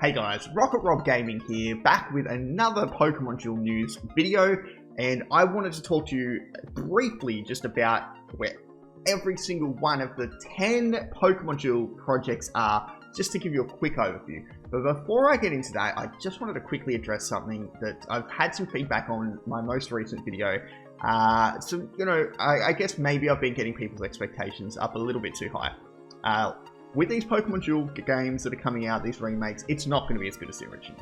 Hey guys, Rocket Rob Gaming here, back with another Pokemon Duel news video, and I wanted to talk to you briefly just about where every single one of the 10 Pokemon Duel projects are, just to give you a quick overview. But before I get into that, I just wanted to quickly address something that I've had some feedback on my most recent video. So, you know, I guess maybe I've been getting people's expectations up a little bit too high. With these Pokemon Duel games that are coming out, these remakes, it's not going to be as good as the original.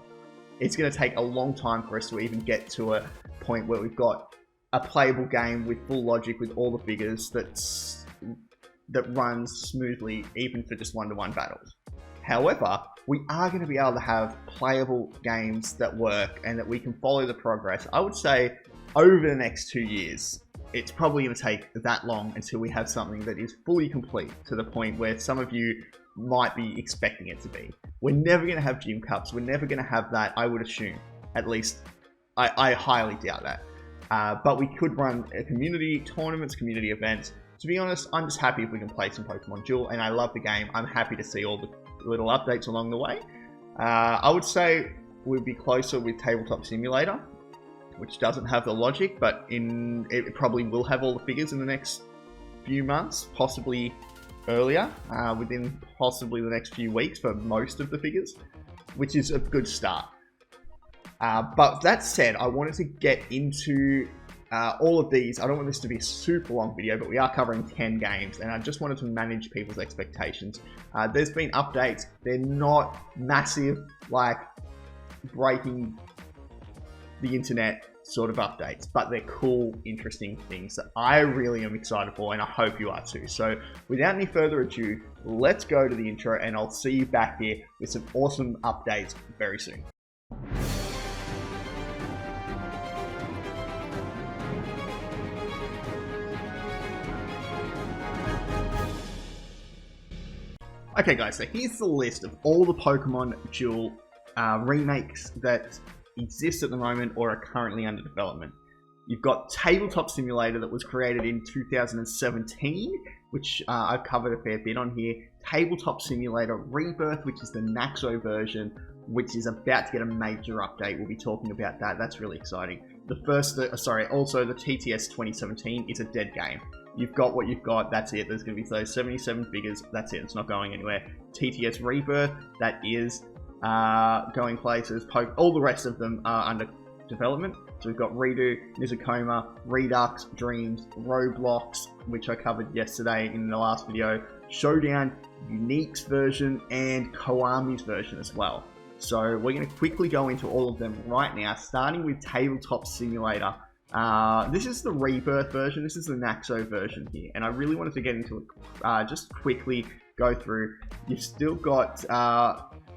It's going to take a long time for us to even get to a point where we've got a playable game with full logic, with all the figures that runs smoothly, even for just one-to-one battles. However, we are going to be able to have playable games that work and that we can follow the progress. I would say over the next 2 years, it's probably going to take that long until we have something that is fully complete to the point where some of you might be expecting it to be. We're never going to have gym cups. We're never going to have that, I would assume. At least, I highly doubt that. But we could run community tournaments, community events. To be honest, I'm just happy if we can play some Pokemon Duel, and I love the game. I'm happy to see all the little updates along the way. I would say we'd be closer with Tabletop Simulator, which doesn't have the logic, but it probably will have all the figures in the next few months, possibly earlier, within possibly the next few weeks for most of the figures, which is a good start. But that said, I wanted to get into all of these. I don't want this to be a super long video, but we are covering 10 games, and I just wanted to manage people's expectations. There's been updates. They're not massive, like breaking the internet sort of updates, but they're cool, interesting things that I really am excited for, and I hope you are too. So without any further ado, let's go to the intro, and I'll see you back here with some awesome updates very soon. Okay guys, so here's the list of all the Pokemon Duel remakes that exist at the moment or are currently under development. You've got Tabletop Simulator that was created in 2017, which I've covered a fair bit on here. Tabletop Simulator Rebirth, which is the Naxo version, which is about to get a major update. We'll be talking about that. That's really exciting. Also the TTS 2017 is a dead game. You've got what you've got, that's it. There's going to be those 77 figures, that's it. It's not going anywhere. TTS Rebirth, that is going places. All the rest of them are under development. So we've got Redo, Coma, Redux, Dreams, Roblox, which I covered yesterday in the last video, Showdown, Unique's version, and Koami's version as well. So we're going to quickly go into all of them right now, starting with Tabletop Simulator. This is the Rebirth version, this is the Naxo version here, and I really wanted to get into it, just quickly go through. You've still got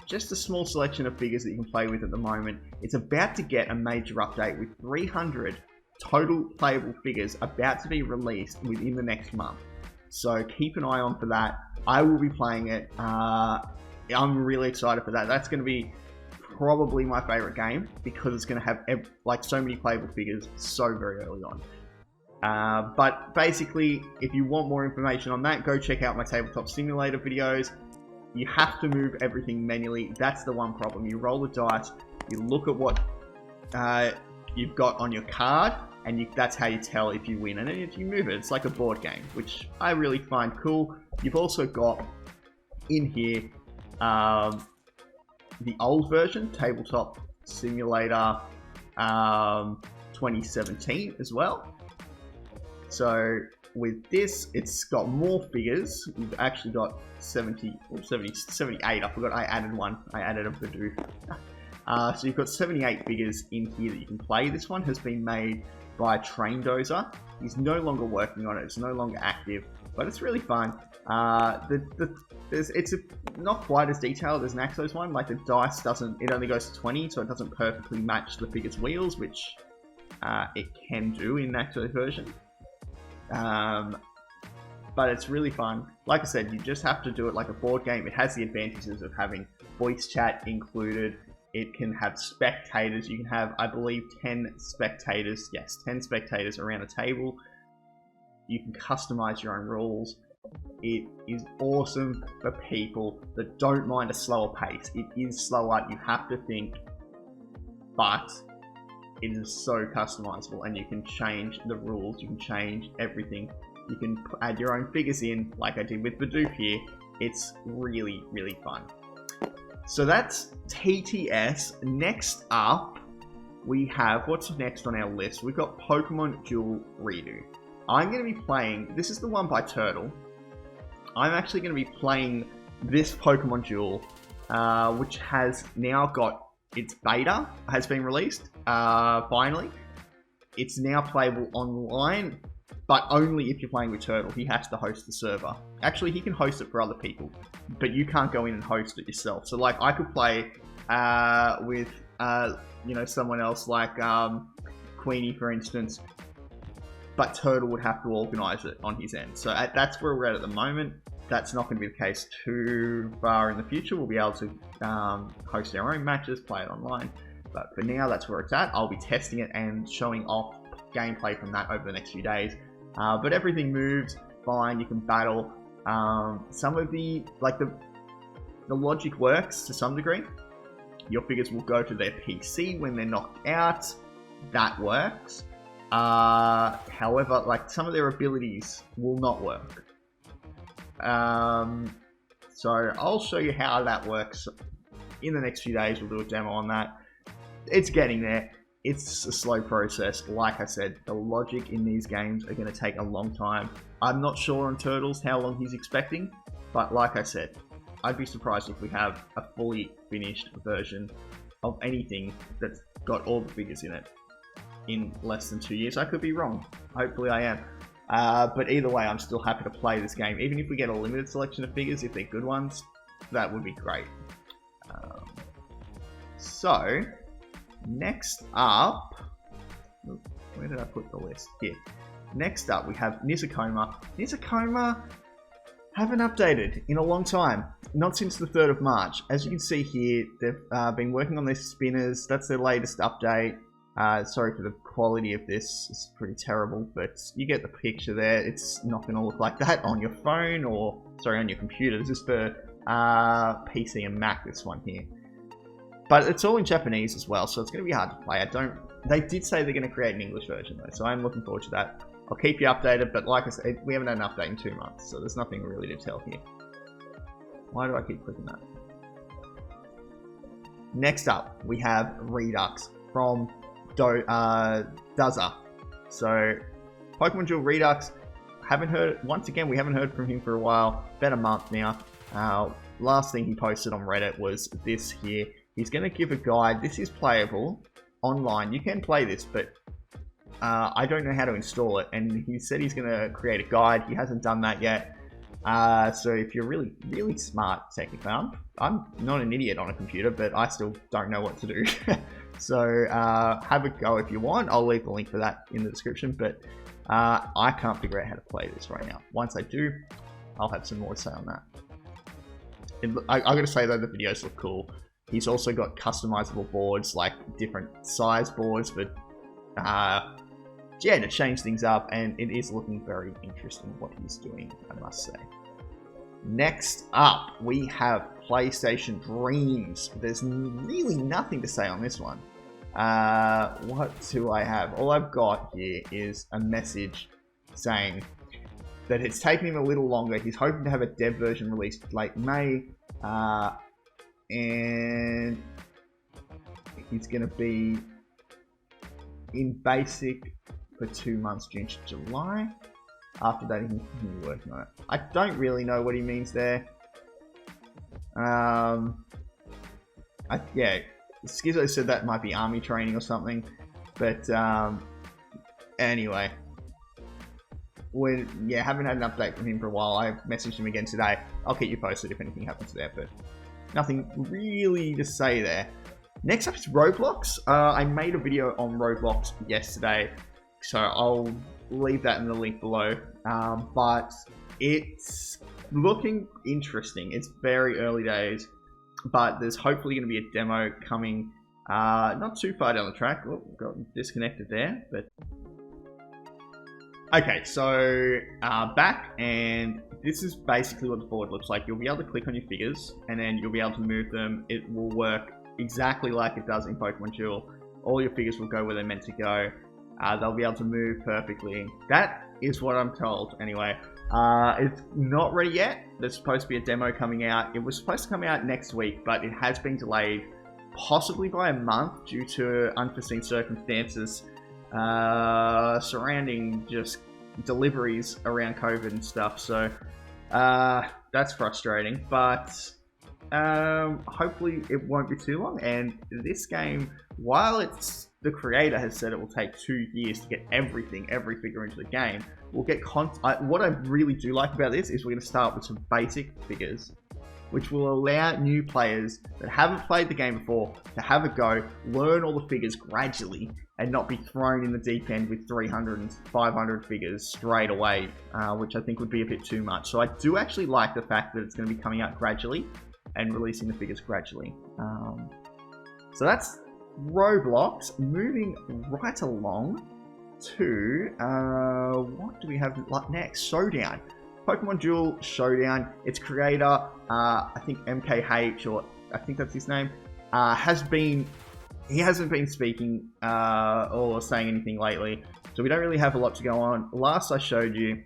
just a small selection of figures that you can play with at the moment. It's about to get a major update with 300 total playable figures about to be released within the next month. So keep an eye on for that. I will be playing it. I'm really excited for that. That's going to be probably my favorite game because it's going to have like so many playable figures so very early on. But basically, if you want more information on that, go check out my Tabletop Simulator videos. You have to move everything manually. That's the one problem. You roll the dice, you look at what you've got on your card, and that's how you tell if you win. And then if you move it, it's like a board game, which I really find cool. You've also got in here the old version, Tabletop Simulator 2017 as well. So with this, it's got more figures. We've actually got 78. I forgot I added one. I added a Podu. So you've got 78 figures in here that you can play. This one has been made by Train Dozer. He's no longer working on it. It's no longer active, but it's really fun. It's not quite as detailed as Naxo's one. Like the dice it only goes to 20, so it doesn't perfectly match the figure's wheels, which it can do in Naxo's version. But it's really fun. Like I said, you just have to do it like a board game. It has the advantages of having voice chat included. It can have spectators. You can have, I believe, 10 spectators. Yes, 10 spectators around a table. You can customize your own rules. It is awesome for people that don't mind a slower pace. It is slower, you have to think, but it is so customizable and you can change the rules, you can change everything. You can add your own figures in, like I did with Podu here. It's really, really fun. So that's TTS. Next up, we have, what's next on our list? We've got Pokemon Duel Redo. I'm going to be playing, this is the one by Turtle. I'm actually going to be playing this Pokemon Duel, which has now got its beta, has been released, finally. It's now playable online, but only if you're playing with Turtle. He has to host the server. Actually, he can host it for other people, but you can't go in and host it yourself. So, like, I could play with, you know, someone else, like Queenie, for instance, but Turtle would have to organize it on his end. So that's where we're at the moment. That's not going to be the case too far in the future. We'll be able to host our own matches, play it online. But for now, that's where it's at. I'll be testing it and showing off gameplay from that over the next few days. But everything moves fine. You can battle. Some of the logic works to some degree. Your figures will go to their PC when they're knocked out. That works. However, like, some of their abilities will not work. So I'll show you how that works in the next few days. We'll do a demo on that. It's getting there. It's a slow process. Like I said, the logic in these games are going to take a long time. I'm not sure on Turtles how long he's expecting, but like I said, I'd be surprised if we have a fully finished version of anything that's got all the figures in it in less than 2 years. I could be wrong. Hopefully I am. But either way, I'm still happy to play this game. Even if we get a limited selection of figures, if they're good ones, that would be great. So, next up... Where did I put the list? Here. Next up, we have Coma. Coma haven't updated in a long time. Not since the 3rd of March. As you can see here, they've been working on their spinners. That's their latest update. Sorry for the quality of this, it's pretty terrible, but you get the picture there. It's not going to look like that on your phone or, sorry, on your computer. This is for PC and Mac, this one here. But it's all in Japanese as well, so it's going to be hard to play. They did say they're going to create an English version though, so I'm looking forward to that. I'll keep you updated, but like I said, we haven't had an update in 2 months, so there's nothing really to tell here. Why do I keep clicking that? Next up, we have Redox from Doza. So, Pokemon Duel Redox, once again, we haven't heard from him for a while, about a month now. Last thing he posted on Reddit was this here. He's going to give a guide. This is playable online. You can play this, but I don't know how to install it. And he said he's going to create a guide. He hasn't done that yet. So if you're really, really smart, technically, I'm not an idiot on a computer, but I still don't know what to do. So have a go if you want. I'll leave the link for that in the description, but I can't figure out how to play this right now. Once I do, I'll have some more to say on that. I gotta say though, the videos look cool. He's also got customizable boards, like different size boards, but yeah, to change things up, and it is looking very interesting what he's doing, I must say. Next up, we have PlayStation Dreams. There's really nothing to say on this one. What do I have? All I've got here is a message saying that it's taken him a little longer. He's hoping to have a dev version released late May, and he's going to be in basic for 2 months, June to July. After that, he can continue working on it. I don't really know what he means there. Yeah, Skizzo said that might be army training or something. But anyway, haven't had an update from him for a while. I messaged him again today. I'll keep you posted if anything happens there, but nothing really to say there. Next up is Roblox. I made a video on Roblox yesterday, so I'll leave that in the link below. But it's looking interesting. It's very early days, but there's hopefully going to be a demo coming not too far down the track. Oh, got disconnected there, but okay, so back, and this is basically what the board looks like. You'll be able to click on your figures, and then you'll be able to move them. It will work exactly like it does in Pokemon Duel. All your figures will go where they're meant to go. They'll be able to move perfectly. That is what I'm told, anyway. It's not ready yet. There's supposed to be a demo coming out. It was supposed to come out next week, but it has been delayed, possibly by a month, due to unforeseen circumstances surrounding just deliveries around COVID and stuff. So that's frustrating, but hopefully it won't be too long. And this game, while it's the creator has said it will take 2 years to get every figure into the game, we'll get what I really do like about this is we're going to start with some basic figures, which will allow new players that haven't played the game before to have a go, learn all the figures gradually, and not be thrown in the deep end with 300 and 500 figures straight away, which I think would be a bit too much. So I do actually like the fact that it's going to be coming out gradually and releasing the figures gradually. So that's Roblox. Moving right along to, what do we have next? Showdown. Pokemon Duel Showdown. Its creator, I think MKH, or I think that's his name, he hasn't been speaking or saying anything lately, so we don't really have a lot to go on. Last I showed you,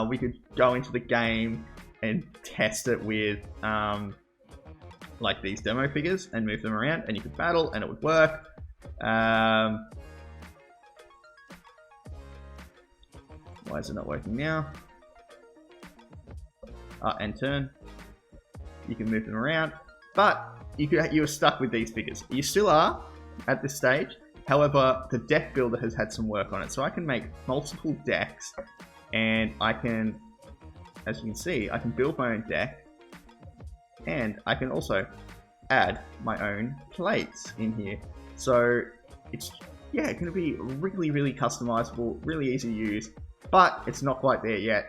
we could go into the game and test it with like these demo figures and move them around, and you could battle and it would work. Why is it not working now? And turn. You can move them around, but you were stuck with these figures. You still are at this stage. However, the deck builder has had some work on it, so I can make multiple decks, and I can, as you can see, I can build my own deck, and I can also add my own plates in here. So it's going to be really customizable, really easy to use, but it's not quite there yet.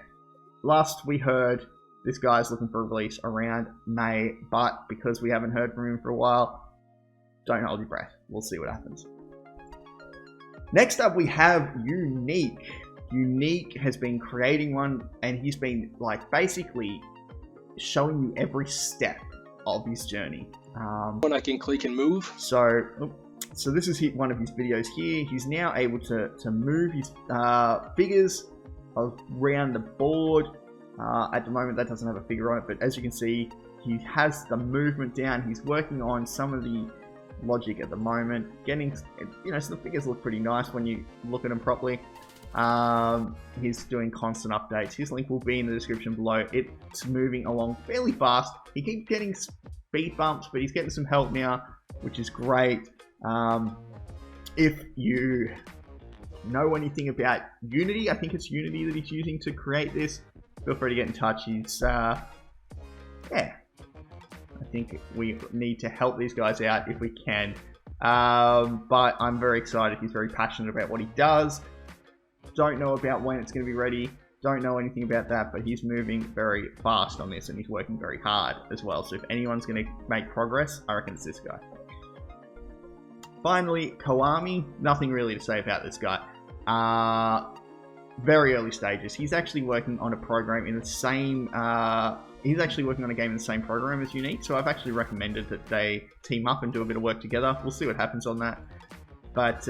Last we heard, this guy's looking for a release around May, but because we haven't heard from him for a while, don't hold your breath. We'll see what happens. Next up, we have Unique. Unique has been creating one, and he's been like basically showing you every step of his journey. When I can click and move. So this is one of his videos here. He's now able to move his figures around the board. At the moment, that doesn't have a figure on it, but as you can see, he has the movement down. He's working on some of the logic at the moment, getting, so the figures look pretty nice when you look at them properly. He's doing constant updates. His link will be in the description below. It's moving along fairly fast. He keeps getting speed bumps, but he's getting some help now, which is great. If you know anything about Unity, I think it's Unity that he's using to create this, feel free to get in touch. He's, I think we need to help these guys out if we can. But I'm very excited. He's very passionate about what he does. Don't know about when it's going to be ready. Don't know anything about that, but he's moving very fast on this, and he's working very hard as well. So if anyone's going to make progress, I reckon it's this guy. Finally, Koami. Nothing really to say about this guy. Very early stages. He's actually working on a program in the same... he's actually working on a game in the same program as Unique, so I've actually recommended that they team up and do a bit of work together. We'll see what happens on that. But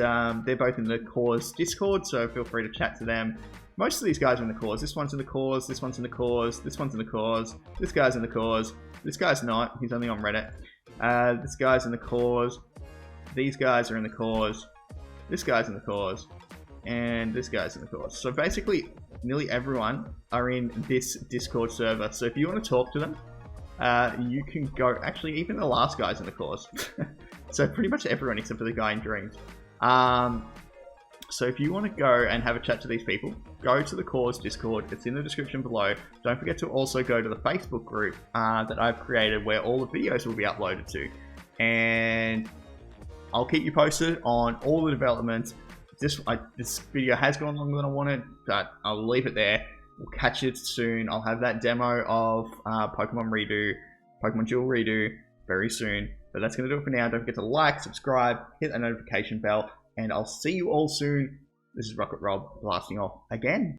they're both in the Cause Discord, so feel free to chat to them. Most of these guys are in the Cause. This one's in the Cause, this one's in the Cause, this one's in the Cause, this guy's in the Cause, this guy's not, he's only on Reddit. This guy's in the Cause, these guys are in the Cause, this guy's in the Cause, and this guy's in the Cause. So basically, nearly everyone are in this Discord server. So if you want to talk to them, you can go, actually even the last guy's in the Cause. So pretty much everyone except for the guy in Dreams. So if you want to go and have a chat to these people, go to the Cause Discord. It's in the description below. Don't forget to also go to the Facebook group that I've created where all the videos will be uploaded to. And I'll keep you posted on all the developments. This video has gone longer than I wanted, but I'll leave it there. We'll catch it soon. I'll have that demo of Pokemon Duel Redo very soon. But that's going to do it for now. Don't forget to like, subscribe, hit that notification bell, and I'll see you all soon. This is Rocket Rob blasting off again.